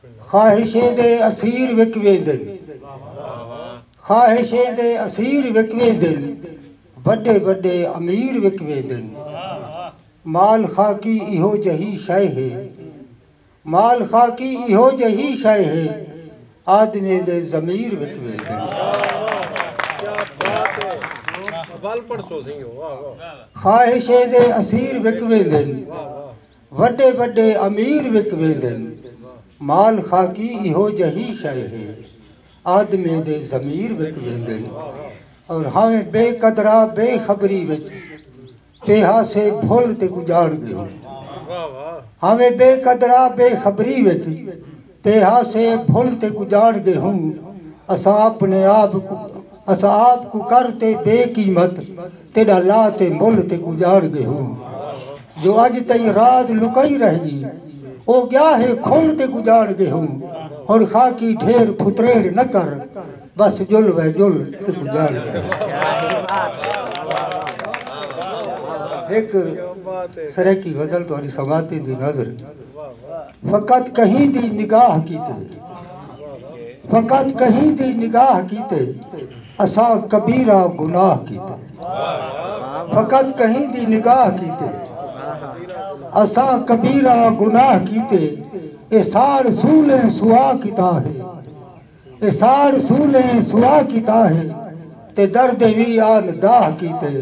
ख्वाहिशें दे Asir Wick वेंदन, ख्वाहिशें दे Asir Wick वेंदन, वड्डे वड्डे अमीर विक वेंदन। माल खाकी इहो जही शय है, माल खाकी इहो जही शय है, आदमी दे ज़मीर विक वेंदन। ख्वाहिशें दे असीर विक वेंदन, वड्डे वड्डे अमीर विक वेंदन। माल खाकी इहो जही शय है, आदमी दे ज़मीर विक वेंदन। और हमें बेकदरा बेखबरी विच पेहा से भुल ते गुजाड़ गए। हमें बेकदरा बेखबरी विच पेहा से भुल ते गुजाड़ गए हूँ। असा अपने आप को करते बेकीमत तेरा ला ते मुल ते गुजाड़ गए हूँ। जो अज तई राज लुकाई रही ओ क्या है खोल ते गुजाड़ गए हूँ। और खाकी ढेर फुतरेड़ न कर, बस जुल व जुल ते गुजाड़ गए। एक सरे की गजल तो समाती दी नजर, फकत कहीं दी निगाह कीते, फकत कहीं दी निगाह कीते, असा कबीरा गुनाह कीते। फकत कहीं दी निगाह कीते, असा कबीरा गुनाह कीते। ए साड़ सूले सुआ किता है, ए साड़ सूले सुआ किता है, ते दर्द भी आन दाह कीते।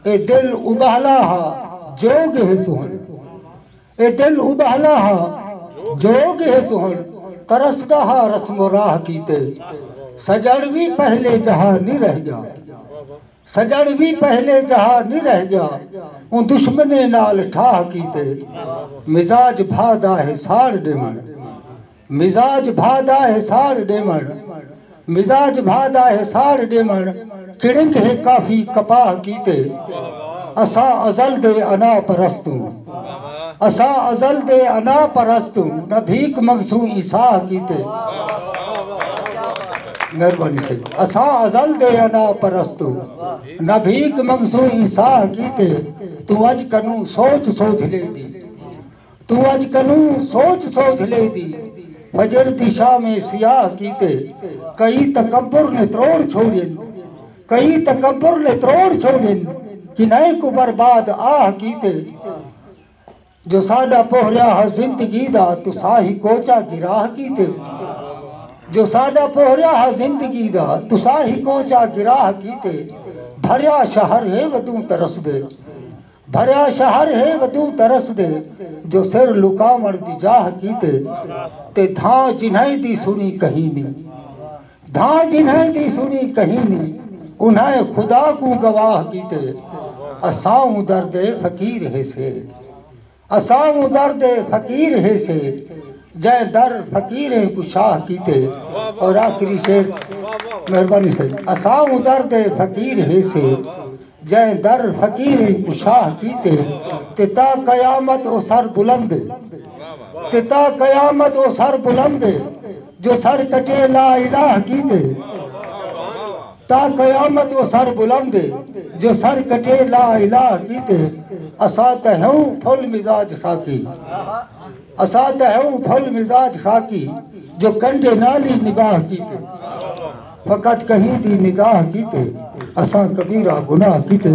ए दिल उबहला हा जोग है सुहन, ए दिल उबहला हा जोग है सुहन, तरसदा हा रस्म राह कीते। सजड़ भी पहले जहाँ नहीं रह गया, सजड़ भी पहले जहाँ नहीं रह गया, उन दुश्मने नाल ठाह कीते। मिजाज भादा है साड़ डेमन, मिजाज भादा है साड़ डेमन, मिजाज भादा है साड़ डेमन, चिड़िंग है काफी कपाह कीते। असा अजल दे अना परस्तू, असा अजल दे अना परस्तू, न भीख मंगसू ईसाह कीते। मेहरबानी से असा अजल दे अना परस्तू, न भीख मंगसू ईसाह कीते। तू अज कनू सोच सोच ले दी, तू अज कनू सोच सोच ले दी, फजर दिशा में सियाह कीते। कई तकब्बुर ने त्रोड़ छोड़िन, कई तकब्बुर ने त्रोड़ छोड़िन, कि नए को बर्बाद आह कीते। जो साडा पोहरिया है जिंदगी दा, तू साही कोचा गिराह कीते। जो साडा पोहरिया है जिंदगी दा, तू साही कोचा गिराह कीते। भरिया शहर है वदू तरस दे, भरिया शहर है वदू तरस दे, जो सिर लुकावण दी जाह कीते। ते धां जिन्हें दी सुनी कहीं नी, धां जिन्हें दी सुनी कहीं नी, उन्हें खुदा को गवाह कीते। असाऊं दर्द फकीर है से, असाऊं दर्द फकीर है से, जय दर फकीर कुशाह कीते। और आखिरी शेर मेहरबानी से, असाऊं दर्द फकीर है से, जय दर फकीर कुशाह कीते। तिता कयामत ओ सर बुलंद, तिता कयामत ओ सर बुलंद, जो सर कटे ला इलाह कीते। ता कयामत ओ सर बुलंद, जो सर कटे ला इलाह कीते। असा तहूं फुल मिजाज खाकी, असा तहूं फुल मिजाज खाकी, जो कंडे नाली निगाह कीते। फकत कहीं दी निगाह कीते, असा कबीरा गुनाह कीते।